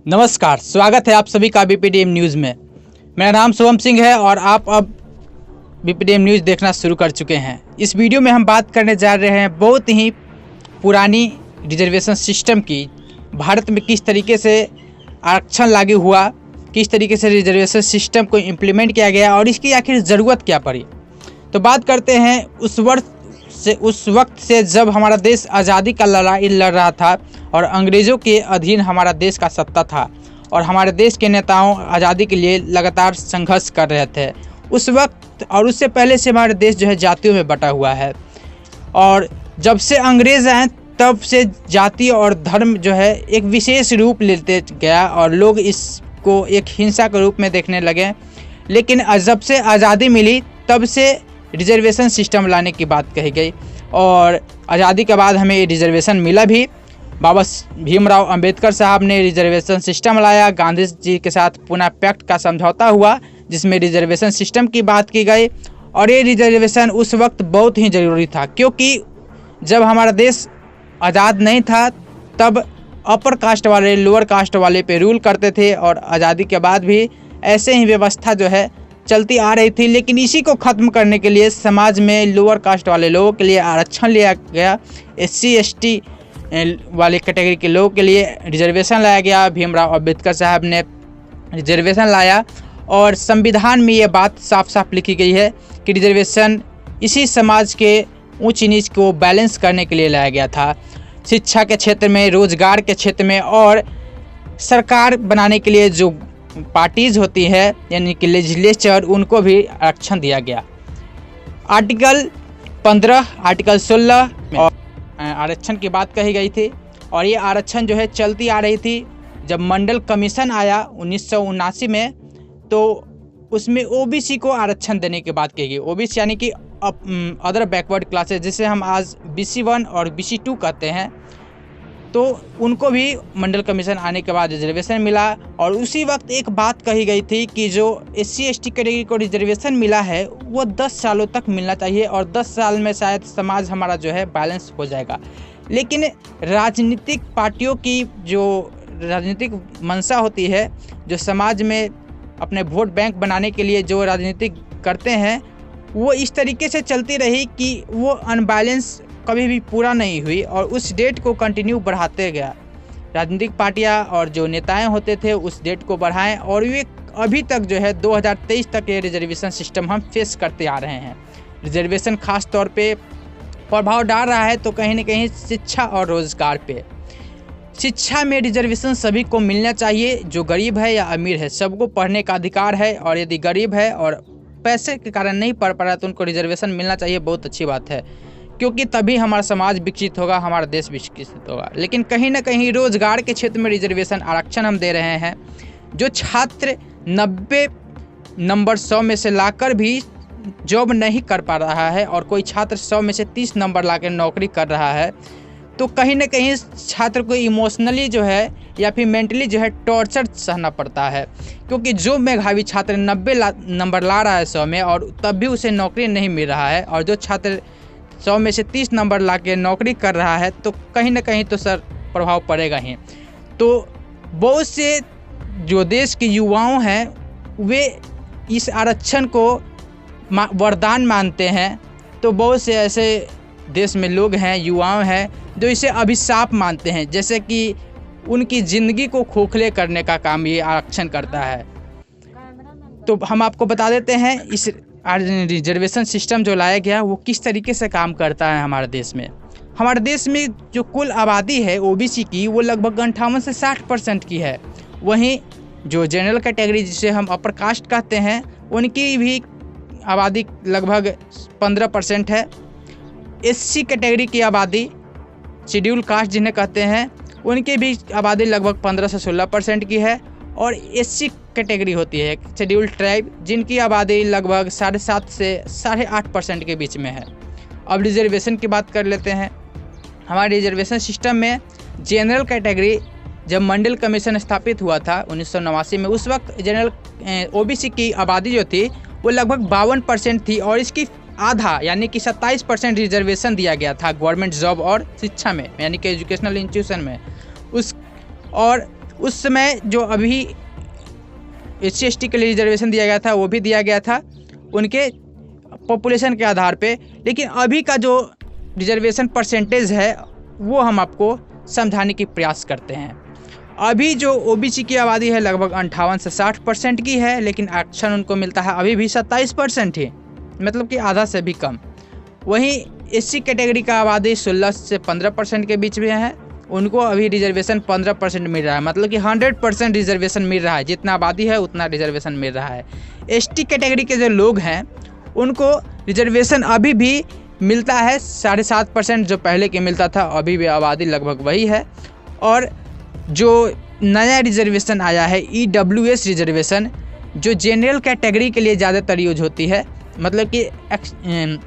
नमस्कार, स्वागत है आप सभी का बीपीडीएम न्यूज़ में। मेरा नाम शुभम सिंह है और आप अब बीपीडीएम न्यूज़ देखना शुरू कर चुके हैं। इस वीडियो में हम बात करने जा रहे हैं बहुत ही पुरानी रिजर्वेशन सिस्टम की। भारत में किस तरीके से आरक्षण लागू हुआ, किस तरीके से रिजर्वेशन सिस्टम को इम्प्लीमेंट किया गया और इसकी आखिर ज़रूरत क्या पड़ी। तो बात करते हैं उस वक्त से जब हमारा देश आज़ादी का लड़ाई लड़ रहा था और अंग्रेज़ों के अधीन हमारा देश का सत्ता था और हमारे देश के नेताओं आज़ादी के लिए लगातार संघर्ष कर रहे थे। उस वक्त और उससे पहले से हमारा देश जो है जातियों में बटा हुआ है और जब से अंग्रेज़ आए तब से जाति और धर्म जो है एक विशेष रूप लेते गया और लोग इसको एक हिंसा के रूप में देखने लगे। लेकिन जब से आज़ादी मिली तब से रिजर्वेशन सिस्टम लाने की बात कही गई और आज़ादी के बाद हमें रिजर्वेशन मिला भी। बाबा भीमराव अंबेडकर साहब ने रिजर्वेशन सिस्टम लाया। गांधी जी के साथ पुणे पैक्ट का समझौता हुआ जिसमें रिजर्वेशन सिस्टम की बात की गई और ये रिजर्वेशन उस वक्त बहुत ही ज़रूरी था, क्योंकि जब हमारा देश आज़ाद नहीं था तब अपर कास्ट वाले लोअर कास्ट वाले पे रूल करते थे और आज़ादी के बाद भी ऐसे ही व्यवस्था जो है चलती आ रही थी। लेकिन इसी को ख़त्म करने के लिए समाज में लोअर कास्ट वाले लोगों के लिए आरक्षण लिया गया। SC ST वाले कैटेगरी के लोगों के लिए रिजर्वेशन लाया गया। भीमराव अंबेडकर साहब ने रिजर्वेशन लाया और संविधान में ये बात साफ साफ लिखी गई है कि रिजर्वेशन इसी समाज के ऊंच नीच को बैलेंस करने के लिए लाया गया था। शिक्षा के क्षेत्र में, रोजगार के क्षेत्र में और सरकार बनाने के लिए जो पार्टीज होती है यानी कि लेजिस्लेचर, उनको भी आरक्षण दिया गया। आर्टिकल 15, आर्टिकल 16 और आरक्षण की बात कही गई थी और ये आरक्षण जो है चलती आ रही थी। जब मंडल कमीशन आया 1979 में तो उसमें OBC को आरक्षण देने की बात कही गई। OBC यानी कि अदर बैकवर्ड क्लासेस, जिसे हम आज BC1 और BC2 कहते हैं, तो उनको भी मंडल कमीशन आने के बाद रिजर्वेशन मिला। और उसी वक्त एक बात कही गई थी कि जो SC ST कैटेगरी को रिजर्वेशन मिला है वो 10 सालों तक मिलना चाहिए और 10 साल में शायद समाज हमारा जो है बैलेंस हो जाएगा। लेकिन राजनीतिक पार्टियों की जो राजनीतिक मंशा होती है, जो समाज में अपने वोट बैंक बनाने के लिए जो राजनीतिक करते हैं, वो इस तरीके से चलती रही कि वो अनबैलेंस कभी भी पूरा नहीं हुई और उस डेट को कंटिन्यू बढ़ाते गया। राजनीतिक पार्टियां और जो नेताएं होते थे उस डेट को बढ़ाएं और ये अभी तक जो है 2023 तक ये रिजर्वेशन सिस्टम हम फेस करते आ रहे हैं। रिजर्वेशन खास तौर पे प्रभाव डाल रहा है तो कहीं ना कहीं शिक्षा और रोज़गार पे। शिक्षा में रिजर्वेशन सभी को मिलना चाहिए, जो गरीब है या अमीर है सबको पढ़ने का अधिकार है और यदि गरीब है और पैसे के कारण नहीं पढ़ पा रहा तो उनको रिजर्वेशन मिलना चाहिए। बहुत अच्छी बात है, क्योंकि तभी हमारा समाज विकसित होगा, हमारा देश विकसित होगा। लेकिन कहीं ना कहीं रोजगार के क्षेत्र में रिजर्वेशन आरक्षण हम दे रहे हैं। जो छात्र 90 नंबर 100 में से लाकर भी जॉब नहीं कर पा रहा है और कोई छात्र 100 में से 30 नंबर लाकर नौकरी कर रहा है, तो कहीं ना कहीं छात्र को इमोशनली जो है या फिर मेंटली जो है टॉर्चर सहना पड़ता है। क्योंकि जो मेधावी छात्र 90 नंबर ला रहा है 100 में और तब भी उसे नौकरी नहीं मिल रहा है और जो छात्र 100 में से 30 नंबर ला के नौकरी कर रहा है, तो कहीं ना कहीं तो सर प्रभाव पड़ेगा ही। तो बहुत से जो देश के युवाओं हैं वे इस आरक्षण को वरदान मानते हैं, तो बहुत से ऐसे देश में लोग हैं, युवाओं हैं, जो इसे अभिशाप मानते हैं, जैसे कि उनकी ज़िंदगी को खोखले करने का काम ये आरक्षण करता है। तो हम आपको बता देते हैं इस रिजर्वेशन सिस्टम जो लाया गया वो किस तरीके से काम करता है हमारे देश में। हमारे देश में जो कुल आबादी है OBC की वो लगभग 58 से 60% की है। वहीं जो जनरल कैटेगरी जिसे हम अपर कास्ट कहते हैं उनकी भी आबादी लगभग 15% है। SC कैटेगरी की आबादी, शेड्यूल कास्ट जिन्हें कहते हैं, उनकी भी आबादी लगभग 15 से 16% की है। और SC कैटेगरी होती है शेड्यूल ट्राइब, जिनकी आबादी लगभग 7.5 से 8.5% के बीच में है। अब रिजर्वेशन की बात कर लेते हैं। हमारे रिजर्वेशन सिस्टम में जनरल कैटेगरी जब मंडल कमीशन स्थापित हुआ था 1989 में, उस वक्त जनरल OBC की आबादी जो थी वो लगभग 52% थी और इसकी आधा यानी कि 27% रिजर्वेशन दिया गया था गवर्नमेंट जॉब और शिक्षा में, यानी कि एजुकेशनल इंस्टीट्यूशन में। और उस समय जो अभी SC/ST के लिए रिजर्वेशन दिया गया था वो भी दिया गया था उनके पॉपुलेशन के आधार पे, लेकिन अभी का जो रिजर्वेशन परसेंटेज है वो हम आपको समझाने की प्रयास करते हैं। अभी जो OBC की आबादी है लगभग 58 से 60% की है, लेकिन आरक्षण उनको मिलता है अभी भी 27% ही, मतलब कि आधा से भी कम। वहीं SC कैटेगरी का आबादी 16 से 15% के बीच में है, उनको अभी रिजर्वेशन 15% मिल रहा है, मतलब कि 100% रिजर्वेशन मिल रहा है, जितना आबादी है उतना रिजर्वेशन मिल रहा है। ST कैटेगरी के जो लोग हैं उनको रिजर्वेशन अभी भी मिलता है 7.5%, जो पहले के मिलता था, अभी भी आबादी लगभग वही है। और जो नया रिजर्वेशन आया है EWS रिजर्वेशन, जो जनरल कैटेगरी के लिए ज़्यादातर यूज होती है, मतलब कि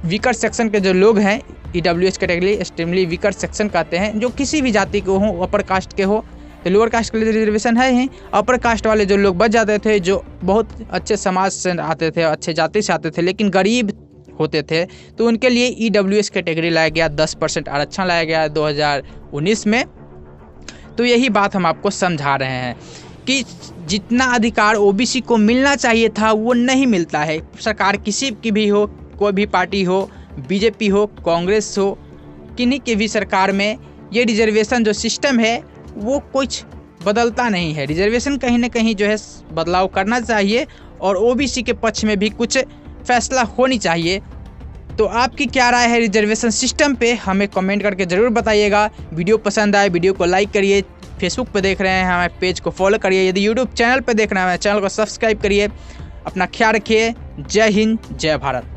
वीकर सेक्शन के जो लोग हैं EWS category extremely weaker section कहते हैं, जो किसी भी जाति को हो, अपर कास्ट के हो, तो लोअर कास्ट के लिए रिजर्वेशन है ही। अपर कास्ट वाले जो लोग बच जाते थे, जो बहुत अच्छे समाज से आते थे, अच्छे जाति से आते थे, लेकिन गरीब होते थे, तो उनके लिए EWS कैटेगरी लाया गया, 10% आरक्षण लाया गया 2019 में। तो यही बात हम आपको समझा रहे हैं कि जितना अधिकार OBC को मिलना चाहिए था वो नहीं मिलता है। सरकार किसी की भी हो, कोई भी पार्टी हो, BJP हो, कांग्रेस हो, किन्हीं की भी सरकार में ये रिजर्वेशन जो सिस्टम है वो कुछ बदलता नहीं है। रिजर्वेशन कहीं ना कहीं जो है बदलाव करना चाहिए और OBC के पक्ष में भी कुछ फैसला होनी चाहिए। तो आपकी क्या राय है रिजर्वेशन सिस्टम पे, हमें कमेंट करके ज़रूर बताइएगा। वीडियो पसंद आए वीडियो को लाइक करिए, फेसबुक पे देख रहे हैं हमारे पेज को फॉलो करिए, यदि यूट्यूब चैनल पे देख रहे हैं हमारे चैनल को सब्सक्राइब करिए। अपना ख्याल रखिए। जय हिंद, जय भारत।